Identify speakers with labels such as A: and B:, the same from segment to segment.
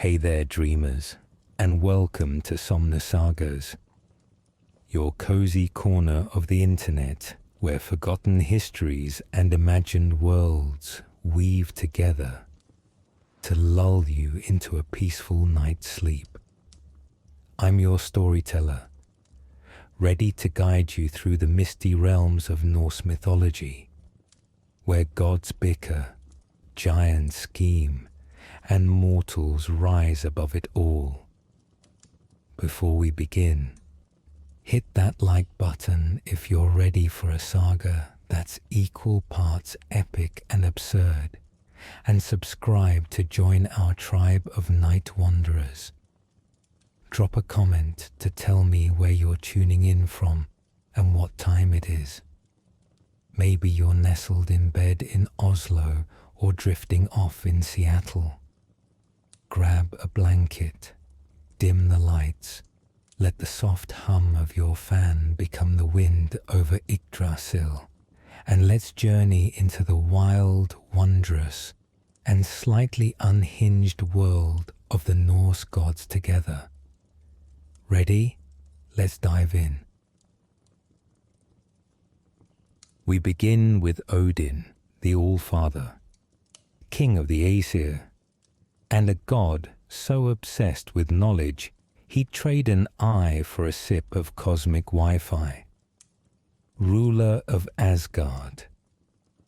A: Hey there, dreamers, and welcome to Somnus Sagas, your cozy corner of the internet where forgotten histories and imagined worlds weave together to lull you into a peaceful night's sleep. I'm your storyteller, ready to guide you through the misty realms of Norse mythology, where gods bicker, giants scheme, and mortals rise above it all. Before we begin, hit that like button if you're ready for a saga that's equal parts epic and absurd, and subscribe to join our tribe of night wanderers. Drop a comment to tell me where you're tuning in from and what time it is. Maybe you're nestled in bed in Oslo or drifting off in Seattle. Grab a blanket, dim the lights, let the soft hum of your fan become the wind over Yggdrasil, and let's journey into the wild, wondrous, and slightly unhinged world of the Norse gods together. Ready? Let's dive in. We begin with Odin, the All-Father, king of the Aesir, and a god so obsessed with knowledge he'd trade an eye for a sip of cosmic Wi-Fi. Ruler of Asgard,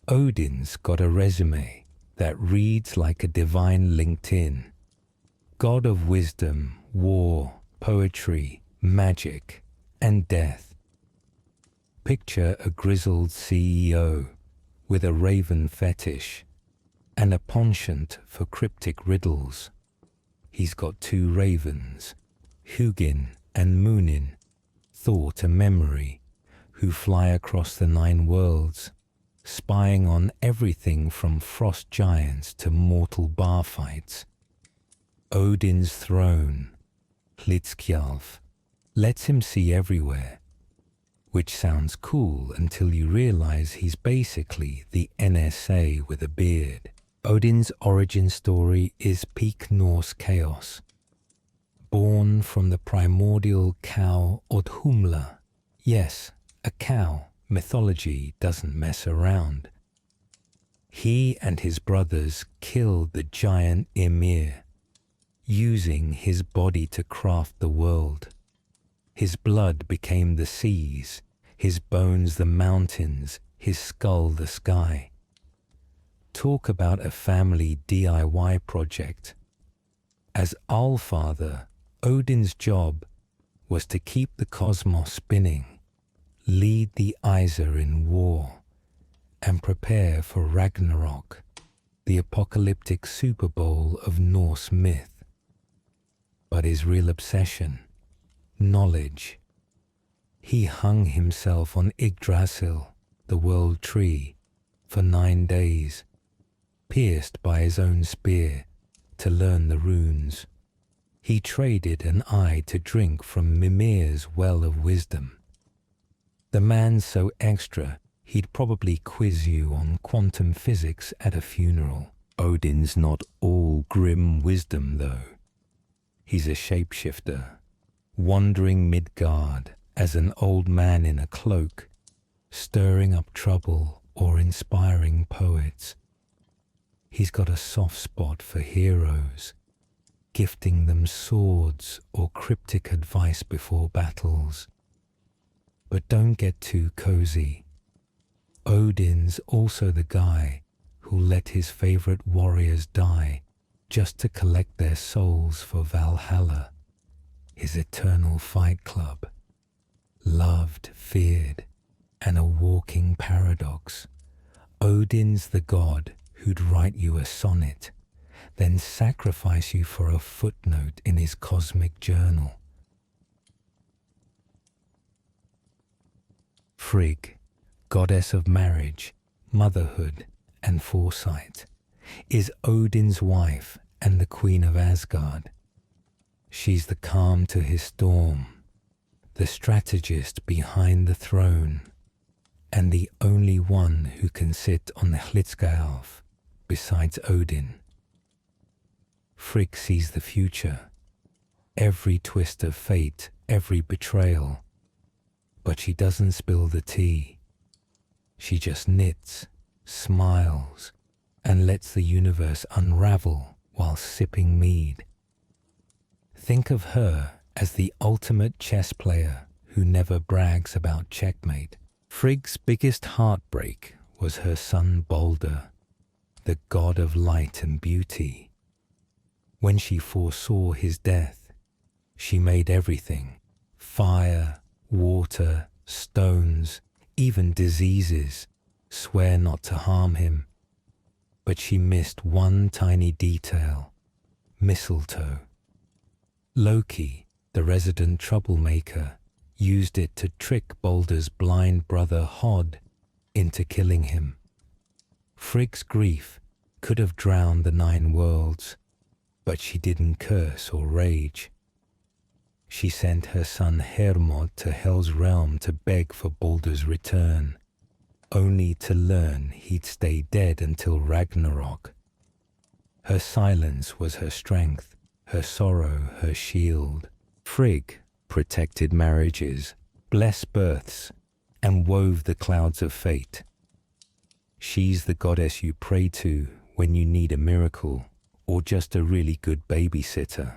A: Odin's got a resume that reads like a divine LinkedIn. God of wisdom, war, poetry, magic, and death. Picture a grizzled CEO with a raven fetish and a penchant for cryptic riddles. He's got two ravens, Hugin and Munin, thought and memory, who fly across the 9 worlds, spying on everything from frost giants to mortal bar fights. Odin's throne, Hlidskjalf, lets him see everywhere, which sounds cool until you realize he's basically the NSA with a beard. Odin's origin story is peak Norse chaos. Born from the primordial cow Odhumla. Yes, a cow. Mythology doesn't mess around. He and his brothers killed the giant Ymir, using his body to craft the world. His blood became the seas, his bones the mountains, his skull the sky. Talk about a family DIY project. As Allfather, Odin's job was to keep the cosmos spinning, lead the Aesir in war, and prepare for Ragnarok, the apocalyptic Super Bowl of Norse myth. But his real obsession, knowledge. He hung himself on Yggdrasil, the world tree, for 9 days, pierced by his own spear, to learn the runes. He traded an eye to drink from Mimir's well of wisdom. The man's so extra, he'd probably quiz you on quantum physics at a funeral. Odin's not all grim wisdom, though. He's a shapeshifter, wandering Midgard as an old man in a cloak, stirring up trouble or inspiring poets. He's got a soft spot for heroes, gifting them swords or cryptic advice before battles. But don't get too cozy. Odin's also the guy who let his favorite warriors die just to collect their souls for Valhalla, his eternal fight club. Loved, feared, and a walking paradox. Odin's the god who'd write you a sonnet, then sacrifice you for a footnote in his cosmic journal. Frigg, goddess of marriage, motherhood, and foresight, is Odin's wife and the queen of Asgard. She's the calm to his storm, the strategist behind the throne, and the only one who can sit on the Hlidskjalf besides Odin. Frigg sees the future, every twist of fate, every betrayal. But she doesn't spill the tea. She just knits, smiles, and lets the universe unravel while sipping mead. Think of her as the ultimate chess player who never brags about checkmate. Frigg's biggest heartbreak was her son Balder, the god of light and beauty. When she foresaw his death, she made everything, fire, water, stones, even diseases, swear not to harm him. But she missed one tiny detail: mistletoe. Loki, the resident troublemaker, used it to trick Balder's blind brother Hod into killing him. Frigg's grief could have drowned the 9 worlds, but she didn't curse or rage. She sent her son Hermod to Hel's realm to beg for Balder's return, only to learn he'd stay dead until Ragnarok. Her silence was her strength, her sorrow her shield. Frigg protected marriages, blessed births, and wove the clouds of fate. She's the goddess you pray to when you need a miracle or just a really good babysitter.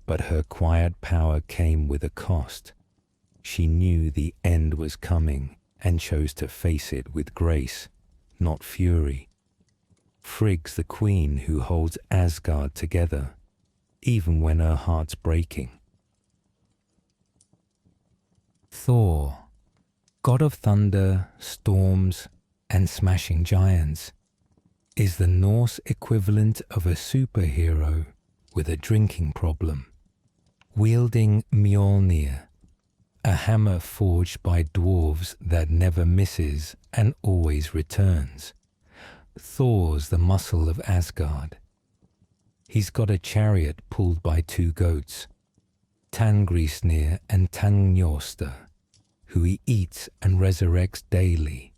A: But her quiet power came with a cost. She knew the end was coming and chose to face it with grace, not fury. Frigg's the queen who holds Asgard together, even when her heart's breaking. Thor, god of thunder, storms, and smashing giants, is the Norse equivalent of a superhero with a drinking problem. Wielding Mjolnir, a hammer forged by dwarves that never misses and always returns, Thor's the muscle of Asgard. He's got a chariot pulled by 2 goats, Tangrisnir and Tangnjosta, who he eats and resurrects daily.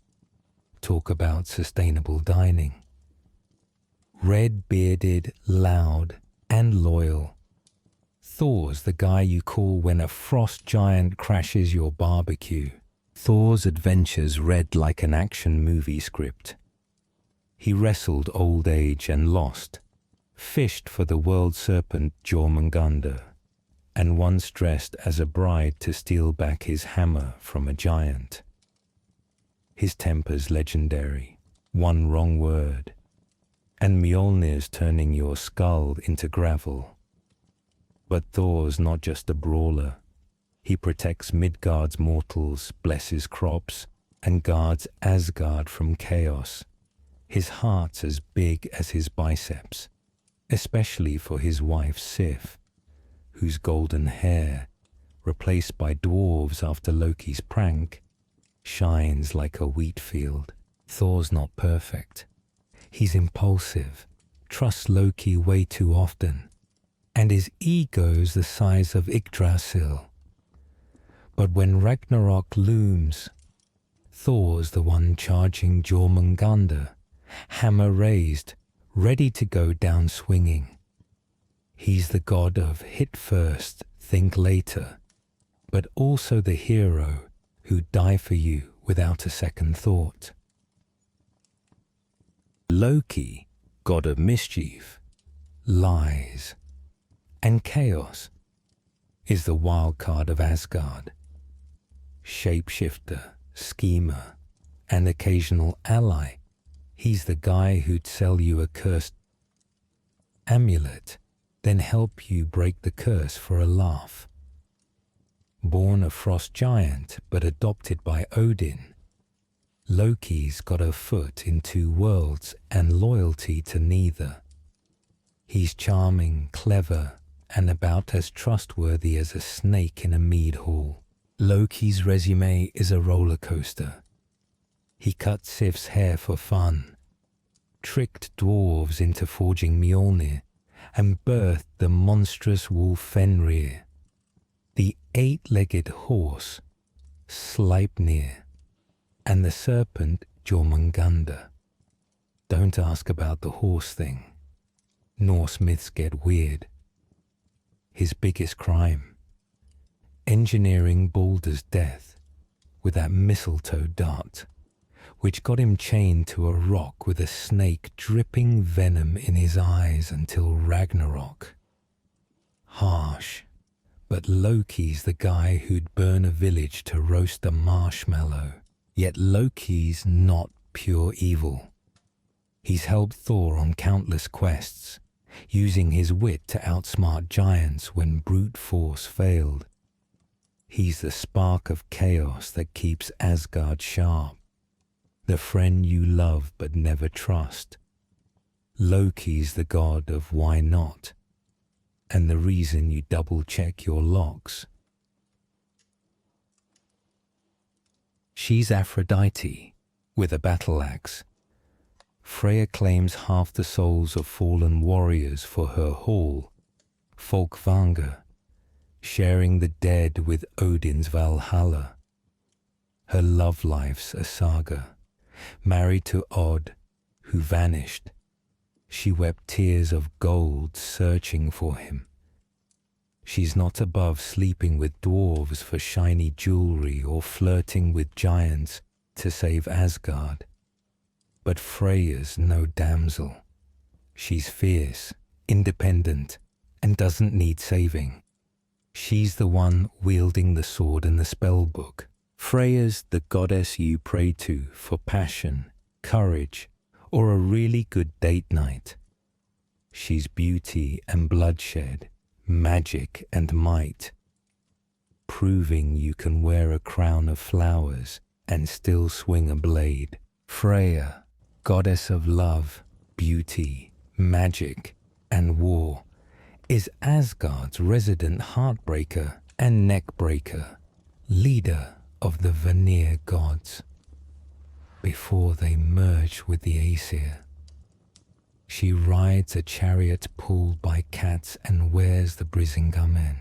A: Talk about sustainable dining. Red-bearded, loud, and loyal, Thor's the guy you call when a frost giant crashes your barbecue. Thor's adventures read like an action movie script. He wrestled old age and lost, fished for the world serpent Jormungandr, and once dressed as a bride to steal back his hammer from a giant. His temper's legendary, one wrong word, and Mjolnir's turning your skull into gravel. But Thor's not just a brawler. He protects Midgard's mortals, blesses crops, and guards Asgard from chaos. His heart's as big as his biceps, especially for his wife Sif, whose golden hair, replaced by dwarves after Loki's prank, shines like a wheat field. Thor's not perfect. He's impulsive, trusts Loki way too often, and his ego's the size of Yggdrasil. But when Ragnarok looms, Thor's the one charging Jormungandr, hammer raised, ready to go down swinging. He's the god of hit first, think later, but also the hero who'd die for you without a second thought. Loki, god of mischief, lies, and chaos, is the wild card of Asgard. Shapeshifter, schemer, and occasional ally, he's the guy who'd sell you a cursed amulet, then help you break the curse for a laugh. Born a frost giant but adopted by Odin, Loki's got a foot in 2 worlds and loyalty to neither. He's charming, clever, and about as trustworthy as a snake in a mead hall. Loki's resume is a roller coaster. He cut Sif's hair for fun, tricked dwarves into forging Mjolnir, and birthed the monstrous wolf Fenrir, the 8-legged horse Sleipnir, and the serpent Jormungandr. Don't ask about the horse thing. Norse myths get weird. His biggest crime: engineering Baldur's death with that mistletoe dart, which got him chained to a rock with a snake dripping venom in his eyes until Ragnarok. Harsh, but Loki's the guy who'd burn a village to roast a marshmallow. Yet Loki's not pure evil. He's helped Thor on countless quests, using his wit to outsmart giants when brute force failed. He's the spark of chaos that keeps Asgard sharp, the friend you love but never trust. Loki's the god of why not, and the reason you double-check your locks. She's Aphrodite, with a battle axe. Freya claims half the souls of fallen warriors for her hall, Folkvanga, sharing the dead with Odin's Valhalla. Her love life's a saga. Married to Od, who vanished, she wept tears of gold searching for him. She's not above sleeping with dwarves for shiny jewelry or flirting with giants to save Asgard. But Freya's no damsel. She's fierce, independent, and doesn't need saving. She's the one wielding the sword and the spell book. Freya's the goddess you pray to for passion, courage, or a really good date night. She's beauty and bloodshed, magic and might, proving you can wear a crown of flowers and still swing a blade. Freya, goddess of love, beauty, magic, and war, is Asgard's resident heartbreaker and neckbreaker, leader of the Fenrir gods, before they merge with the Aesir. She rides a chariot pulled by cats and wears the Brisingamen,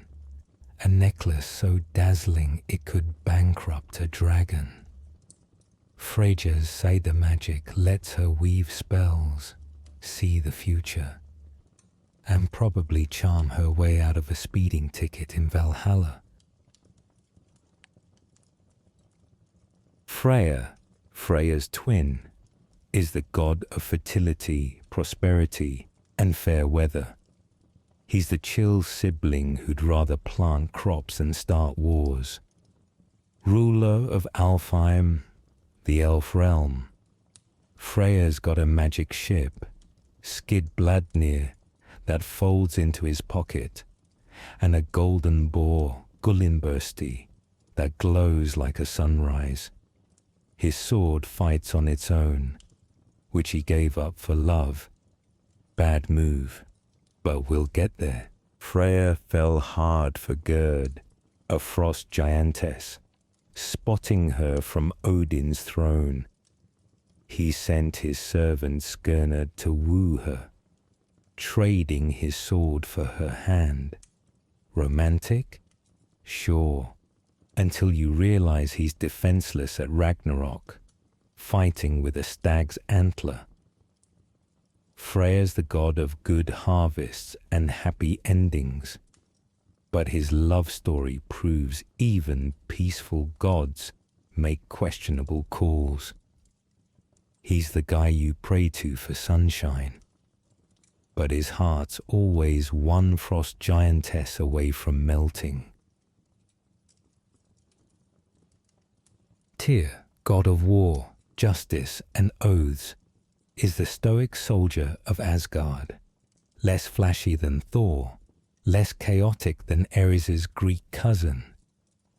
A: a necklace so dazzling it could bankrupt a dragon. Freyja's Cider magic lets her weave spells, see the future, and probably charm her way out of a speeding ticket in Valhalla. Freya, Freya's twin, is the god of fertility, prosperity, and fair weather. He's the chill sibling who'd rather plant crops than start wars. Ruler of Alfheim, the elf realm. Freya's got a magic ship, Skidbladnir, that folds into his pocket, and a golden boar, Gullinbursti, that glows like a sunrise. His sword fights on its own, which he gave up for love. Bad move, but we'll get there. Freya fell hard for Gerd, a frost giantess, spotting her from Odin's throne. He sent his servant Skirnir to woo her, trading his sword for her hand. Romantic? Sure, until you realize he's defenseless at Ragnarok, fighting with a stag's antler. Freya's the god of good harvests and happy endings, but his love story proves even peaceful gods make questionable calls. He's the guy you pray to for sunshine, but his heart's always one frost giantess away from melting. Tyr, god of war, justice, and oaths, is the stoic soldier of Asgard, less flashy than Thor, less chaotic than Ares' Greek cousin.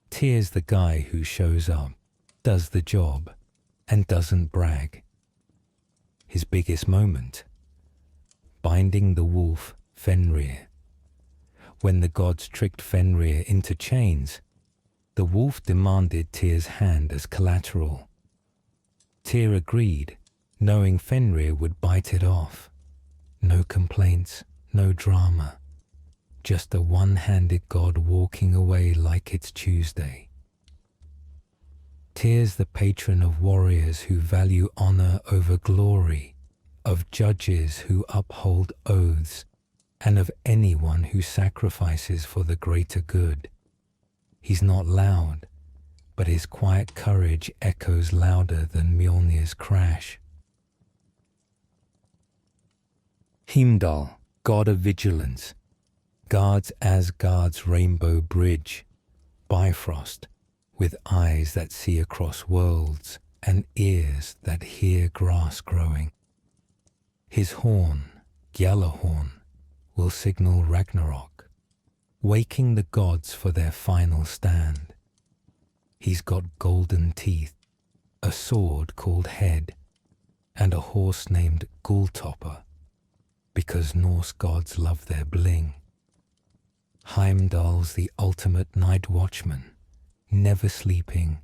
A: Tyr's the guy who shows up, does the job, and doesn't brag. His biggest moment: binding the wolf Fenrir. When the gods tricked Fenrir into chains, the wolf demanded Tyr's hand as collateral. Tyr agreed, knowing Fenrir would bite it off. No complaints, no drama. Just a one-handed god walking away like it's Tuesday. Tyr's the patron of warriors who value honor over glory, of judges who uphold oaths, and of anyone who sacrifices for the greater good. He's not loud, but his quiet courage echoes louder than Mjolnir's crash. Heimdall, god of vigilance, guards Asgard's rainbow bridge. Bifrost, with eyes that see across worlds and ears that hear grass growing. His horn, Gjallarhorn, will signal Ragnarok, waking the gods for their final stand. He's got golden teeth, a sword called Head, and a horse named Gulltopper, because Norse gods love their bling. Heimdall's the ultimate night watchman, never sleeping,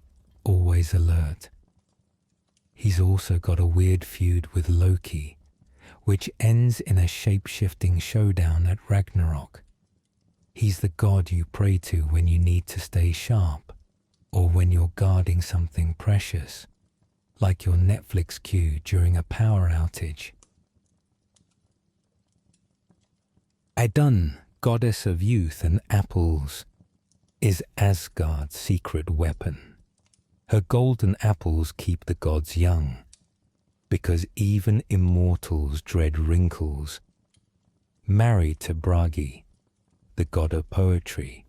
A: always alert. He's also got a weird feud with Loki, which ends in a shape-shifting showdown at Ragnarok. He's the god you pray to when you need to stay sharp, or when you're guarding something precious, like your Netflix queue during a power outage. Idunn, goddess of youth and apples, is Asgard's secret weapon. Her golden apples keep the gods young, because even immortals dread wrinkles. Married to Bragi, the god of poetry,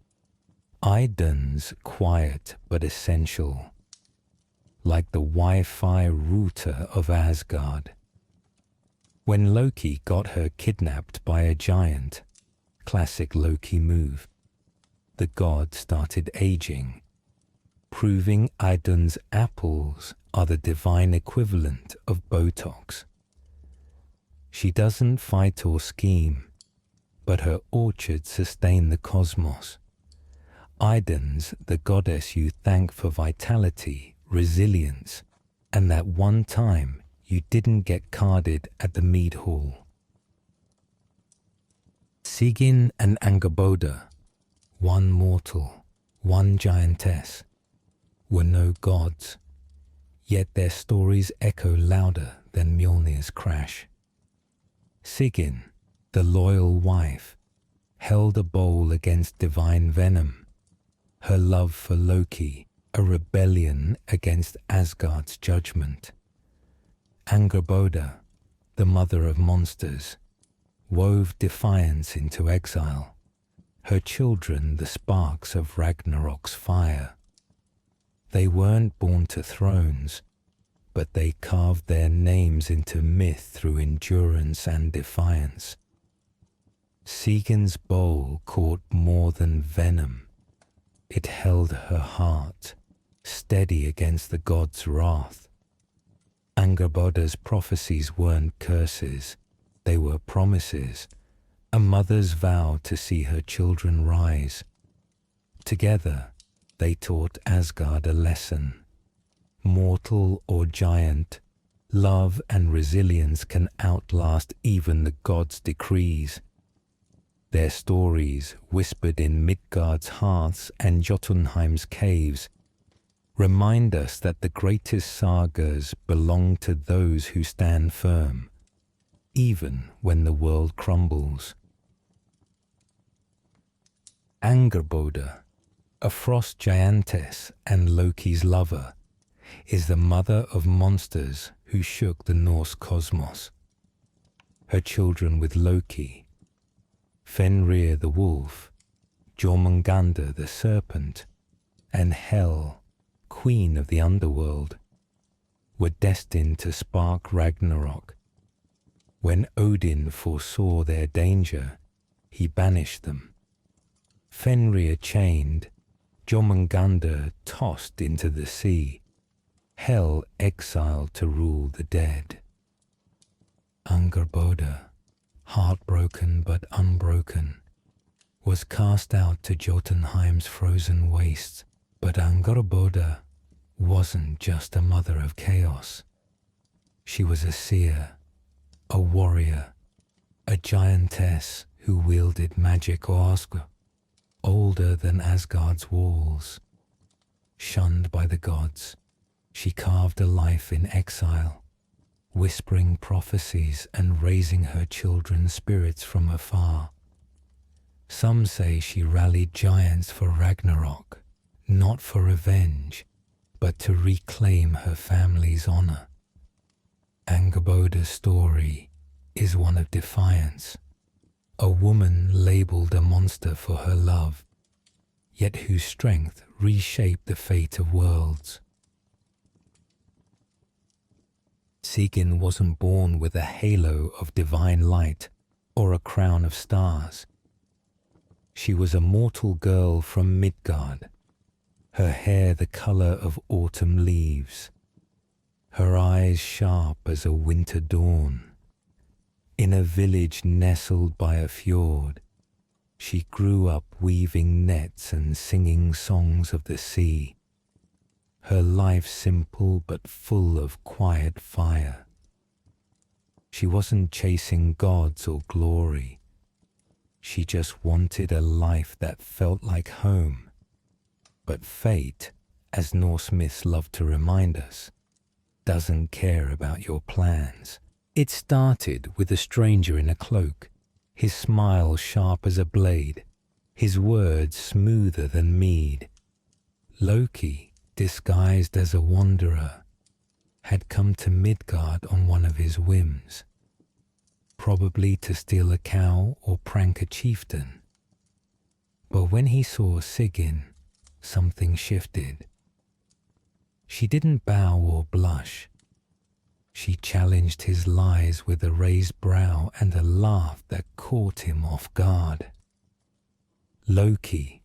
A: Idunn's quiet but essential, like the Wi-Fi router of Asgard. When Loki got her kidnapped by a giant, classic Loki move, the god started aging, proving Idunn's apples are the divine equivalent of Botox. She doesn't fight or scheme, but her orchards sustain the cosmos. Idunn's the goddess you thank for vitality, resilience, and that one time you didn't get carded at the mead hall. Sigyn and Angrboda, one mortal, one giantess, were no gods, yet their stories echo louder than Mjolnir's crash. Sigyn, the loyal wife, held a bowl against divine venom, her love for Loki a rebellion against Asgard's judgment. Angrboda, the mother of monsters, wove defiance into exile, her children the sparks of Ragnarok's fire. They weren't born to thrones, but they carved their names into myth through endurance and defiance. Sigyn's bowl caught more than venom. It held her heart, steady against the god's wrath. Angrboda's prophecies weren't curses, they were promises, a mother's vow to see her children rise. Together, they taught Asgard a lesson. Mortal or giant, love and resilience can outlast even the gods' decrees. Their stories, whispered in Midgard's hearths and Jotunheim's caves, remind us that the greatest sagas belong to those who stand firm, even when the world crumbles. Angrboda, a frost giantess and Loki's lover, is the mother of monsters who shook the Norse cosmos. Her children with Loki, Fenrir the wolf, Jormungandr the serpent, and Hel, queen of the underworld, were destined to spark Ragnarok. When Odin foresaw their danger, he banished them. Fenrir chained, Jormungandr tossed into the sea, Hel exiled to rule the dead. Angrboda, heartbroken but unbroken, was cast out to Jotunheim's frozen wastes. But Angrboda wasn't just a mother of chaos. She was a seer, a warrior, a giantess who wielded magic Osgr, older than Asgard's walls. Shunned by the gods, she carved a life in exile, whispering prophecies and raising her children's spirits from afar. Some say she rallied giants for Ragnarok, not for revenge, but to reclaim her family's honor. Angrboda's story is one of defiance, a woman labeled a monster for her love, yet whose strength reshaped the fate of worlds. Sigyn wasn't born with a halo of divine light or a crown of stars. She was a mortal girl from Midgard, her hair the color of autumn leaves, her eyes sharp as a winter dawn. In a village nestled by a fjord, she grew up weaving nets and singing songs of the sea, her life simple but full of quiet fire. She wasn't chasing gods or glory. She just wanted a life that felt like home. But fate, as Norse myths love to remind us, doesn't care about your plans. It started with a stranger in a cloak, his smile sharp as a blade, his words smoother than mead. Loki, disguised as a wanderer, had come to Midgard on one of his whims, probably to steal a cow or prank a chieftain. But when he saw Sigyn, something shifted. She didn't bow or blush. She challenged his lies with a raised brow and a laugh that caught him off guard. Loki,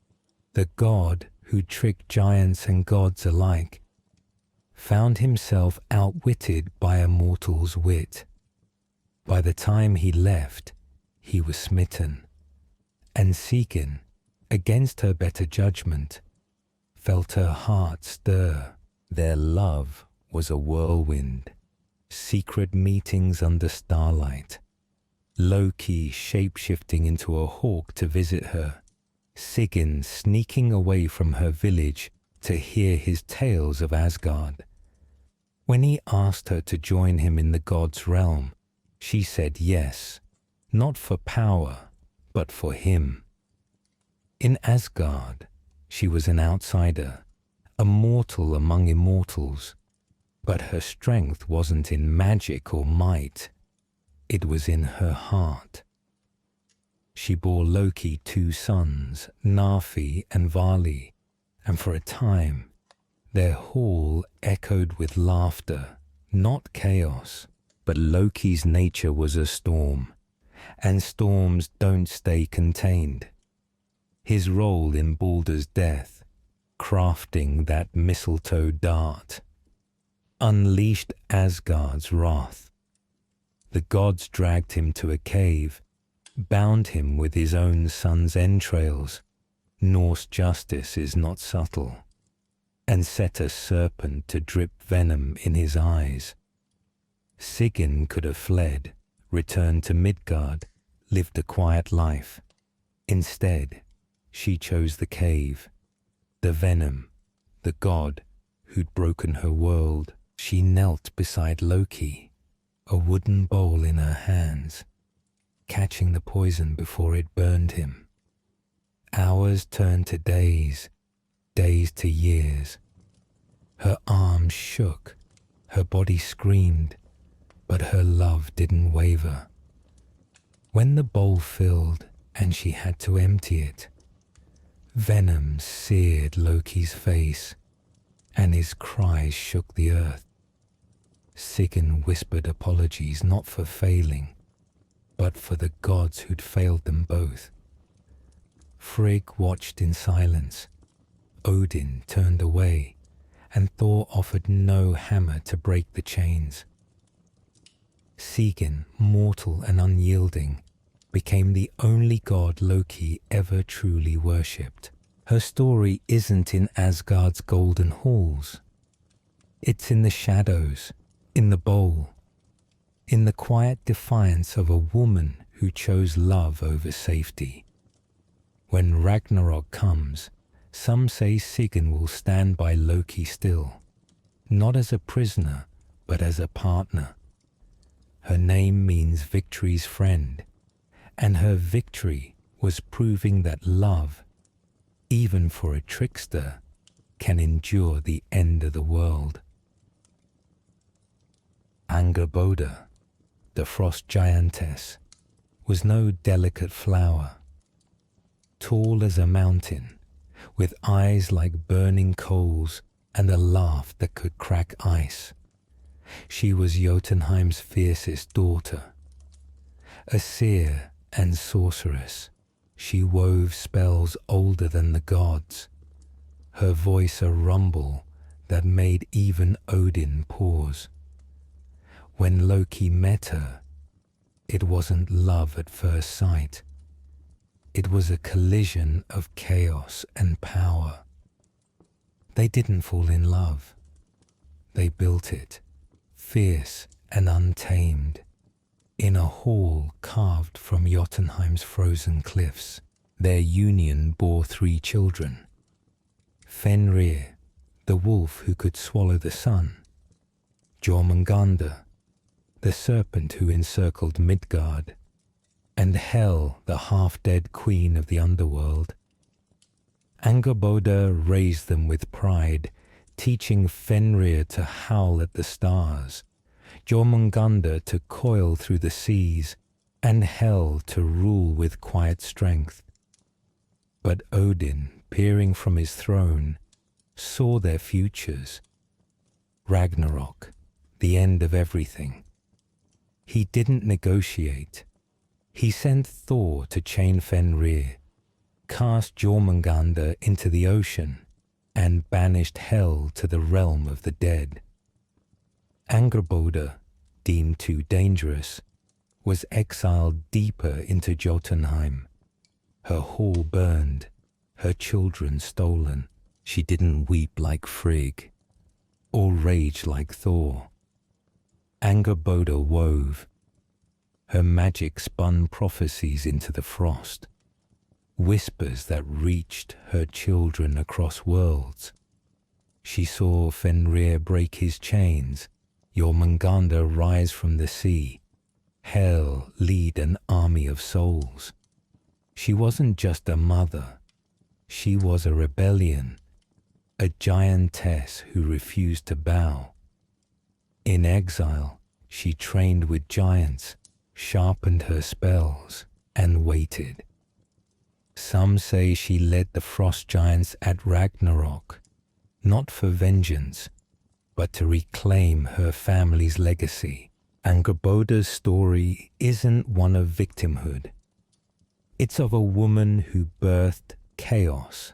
A: the god who tricked giants and gods alike, found himself outwitted by a mortal's wit. By the time he left, he was smitten, and Sigyn, against her better judgment, felt her heart stir. Their love was a whirlwind, secret meetings under starlight, Loki shape-shifting into a hawk to visit her, Sigyn sneaking away from her village to hear his tales of Asgard. When he asked her to join him in the gods' realm, she said yes, not for power, but for him. In Asgard, she was an outsider, a mortal among immortals, but her strength wasn't in magic or might, it was in her heart. She bore Loki 2 sons, Nafi and Vali, and for a time, their hall echoed with laughter, not chaos, but Loki's nature was a storm, and storms don't stay contained. His role in Baldur's death, crafting that mistletoe dart, unleashed Asgard's wrath. The gods dragged him to a cave, bound him with his own son's entrails, Norse justice is not subtle, and set a serpent to drip venom in his eyes. Sigyn could have fled, returned to Midgard, lived a quiet life. Instead, she chose the cave, the venom, the god who'd broken her world. She knelt beside Loki, a wooden bowl in her hands, catching the poison before it burned him. Hours turned to days, days to years. Her arms shook, her body screamed, but her love didn't waver. When the bowl filled and she had to empty it, venom seared Loki's face, and his cries shook the earth. Sigyn whispered apologies not for failing, but for the gods who'd failed them both. Frigg watched in silence. Odin turned away, and Thor offered no hammer to break the chains. Sigyn, mortal and unyielding, became the only god Loki ever truly worshipped. Her story isn't in Asgard's golden halls. It's in the shadows, in the bowl, in the quiet defiance of a woman who chose love over safety. When Ragnarok comes, some say Sigyn will stand by Loki still, not as a prisoner, but as a partner, Her name means victory's friend, and her victory was proving that love, even for a trickster, can endure the end of the world. Angrboda, the frost giantess, was no delicate flower. Tall as a mountain, with eyes like burning coals and a laugh that could crack ice, she was Jotunheim's fiercest daughter. A seer and sorceress, she wove spells older than the gods, her voice a rumble that made even Odin pause. When Loki met her, it wasn't love at first sight. It was a collision of chaos and power. They didn't fall in love. They built it, fierce and untamed, in a hall carved from Jotunheim's frozen cliffs. Their union bore 3 children. Fenrir, the wolf who could swallow the sun. Jormungandr, the serpent who encircled Midgard. And Hel, the half-dead queen of the underworld. Angrboda raised them with pride, teaching Fenrir to howl at the stars, Jormungandr to coil through the seas, and Hel to rule with quiet strength. But Odin, peering from his throne, saw their futures. Ragnarok, the end of everything. He didn't negotiate. He sent Thor to chain Fenrir, cast Jormungandr into the ocean, and banished Hel to the realm of the dead. Angrboda, deemed too dangerous, was exiled deeper into Jotunheim. Her hall burned, her children stolen. She didn't weep like Frigg, or rage like Thor. Angrboda wove. Her magic spun prophecies into the frost, whispers that reached her children across worlds. She saw Fenrir break his chains, Jormungandr rise from the sea, Hel lead an army of souls. She wasn't just a mother, she was a rebellion, a giantess who refused to bow. In exile, she trained with giants, sharpened her spells, and waited. Some say she led the frost giants at Ragnarok, not for vengeance, but to reclaim her family's legacy. Angrboda's story isn't one of victimhood. It's of a woman who birthed chaos,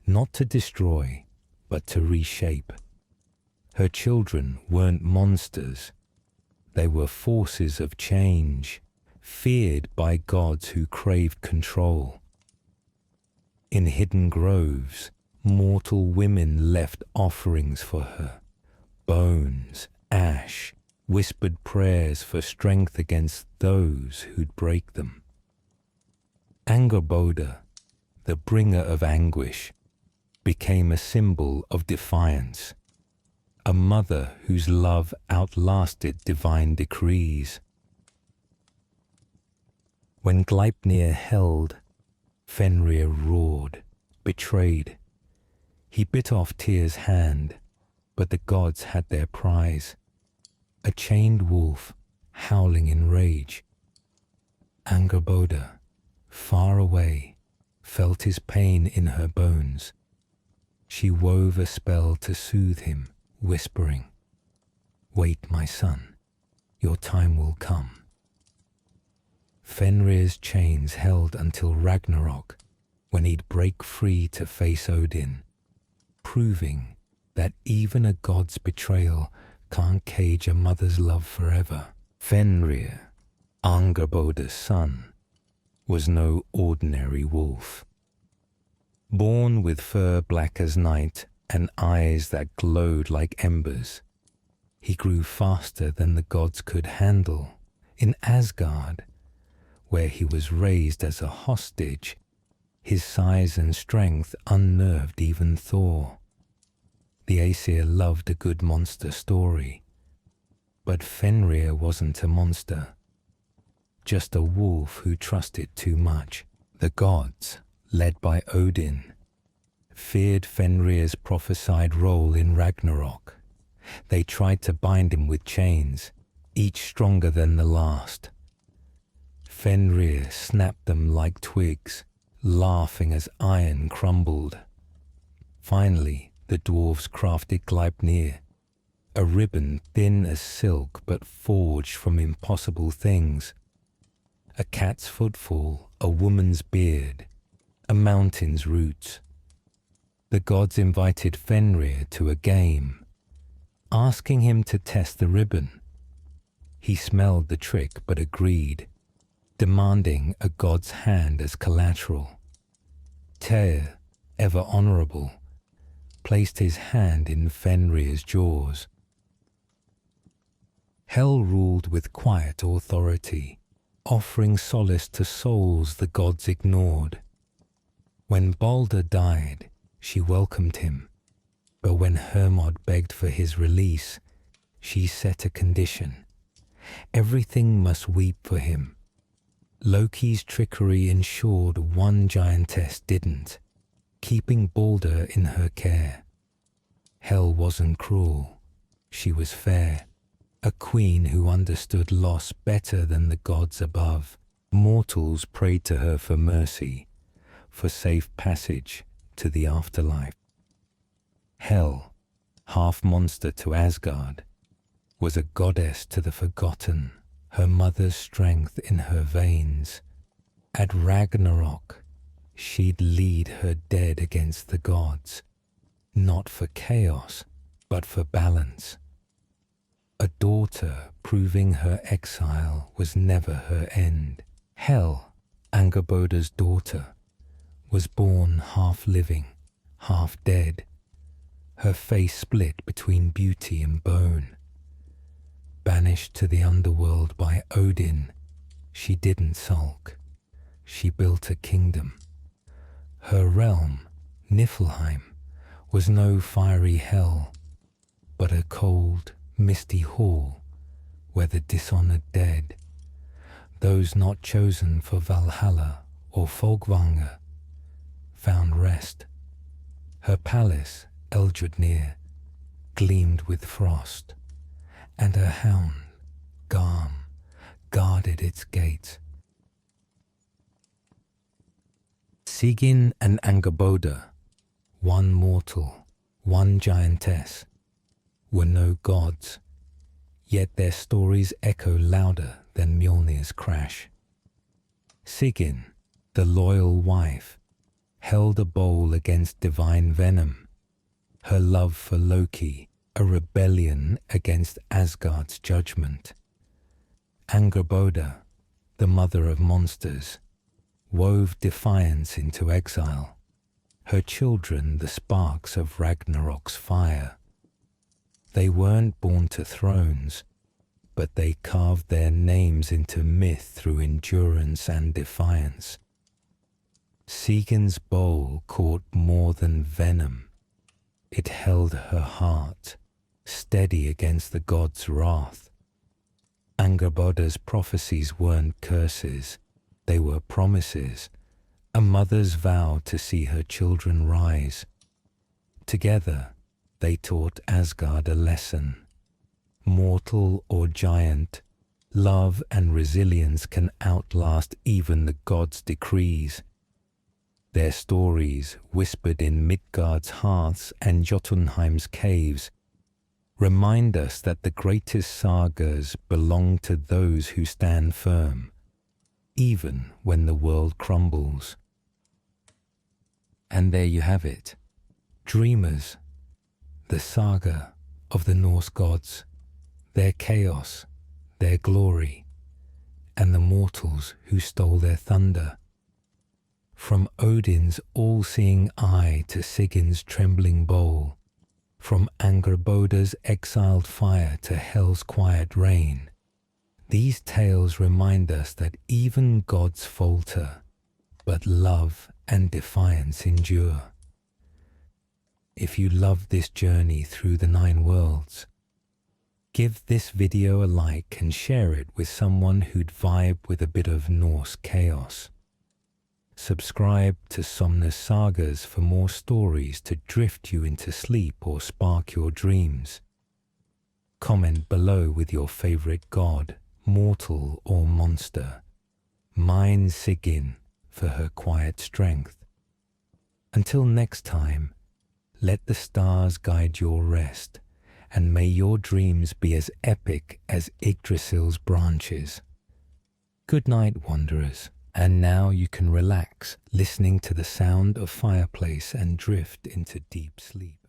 A: not to destroy, but to reshape. Her children weren't monsters. They were forces of change, feared by gods who craved control. In hidden groves, mortal women left offerings for her, bones, ash, whispered prayers for strength against those who'd break them. Angrboda, the bringer of anguish, became a symbol of defiance, a mother whose love outlasted divine decrees. When Gleipnir held, Fenrir roared, betrayed. He bit off Tyr's hand, but the gods had their prize, a chained wolf howling in rage. Angrboda, far away, felt his pain in her bones. She wove a spell to soothe him, whispering, "Wait, my son, your time will come." Fenrir's chains held until Ragnarok, when he'd break free to face Odin, proving that even a god's betrayal can't cage a mother's love forever. Fenrir, Angrboda's son, was no ordinary wolf. Born with fur black as night and eyes that glowed like embers, he grew faster than the gods could handle. In Asgard, where he was raised as a hostage, his size and strength unnerved even Thor. The Aesir loved a good monster story. But Fenrir wasn't a monster, just a wolf who trusted too much. The gods, led by Odin, feared Fenrir's prophesied role in Ragnarok. They tried to bind him with chains, each stronger than the last. Fenrir snapped them like twigs, laughing as iron crumbled. Finally, the dwarves crafted Gleipnir, a ribbon thin as silk but forged from impossible things. A cat's footfall, a woman's beard, a mountain's roots. The gods invited Fenrir to a game, asking him to test the ribbon. He smelled the trick but agreed, demanding a god's hand as collateral. Tyr, ever honorable, placed his hand in Fenrir's jaws. Hel ruled with quiet authority, offering solace to souls the gods ignored. When Balder died, she welcomed him, but when Hermod begged for his release, she set a condition. Everything must weep for him. Loki's trickery ensured one giantess didn't, keeping Balder in her care. Hel wasn't cruel, she was fair, a queen who understood loss better than the gods above. Mortals prayed to her for mercy, for safe passage to the afterlife. Hel, half monster to Asgard, was a goddess to the forgotten, her mother's strength in her veins. At Ragnarok, she'd lead her dead against the gods, not for chaos, but for balance. A daughter proving her exile was never her end. Hel, Angrboda's daughter, was born half living, half dead, her face split between beauty and bone. Banished to the underworld by Odin, she didn't sulk. She built a kingdom. Her realm, Niflheim, was no fiery hell, but a cold, misty hall where the dishonored dead, those not chosen for Valhalla or Folkvanger, found rest. Her palace, Eldrednir, gleamed with frost, and her hound, Garm, guarded its gates. Sigyn and Angrboda, one mortal, one giantess, were no gods, yet their stories echo louder than Mjolnir's crash. Sigyn, the loyal wife, held a bowl against divine venom, her love for Loki a rebellion against Asgard's judgment. Angrboda, the mother of monsters, wove defiance into exile, her children the sparks of Ragnarok's fire. They weren't born to thrones, but they carved their names into myth through endurance and defiance. Sigyn's bowl caught more than venom. It held her heart, steady against the gods' wrath. Angrboda's prophecies weren't curses, they were promises, a mother's vow to see her children rise. Together, they taught Asgard a lesson. Mortal or giant, love and resilience can outlast even the gods' decrees. Their stories, whispered in Midgard's hearths and Jotunheim's caves, remind us that the greatest sagas belong to those who stand firm, even when the world crumbles. And there you have it, Dreamers, the saga of the Norse gods, their chaos, their glory, and the mortals who stole their thunder. From Odin's all-seeing eye to Sigyn's trembling bowl, from Angrboda's exiled fire to Hel's quiet reign, these tales remind us that even gods falter, but love and defiance endure. If you love this journey through the 9 worlds, Give this video a like and share it with someone who'd vibe with a bit of Norse chaos. Subscribe to Somnus Sagas for more stories to drift you into sleep or spark your dreams. Comment below with your favorite god, mortal or monster. Mine Sigyn for her quiet strength. Until next time, let the stars guide your rest, and may your dreams be as epic as Yggdrasil's branches. Good night, wanderers, and now you can relax, listening to the sound of fireplace and drift into deep sleep.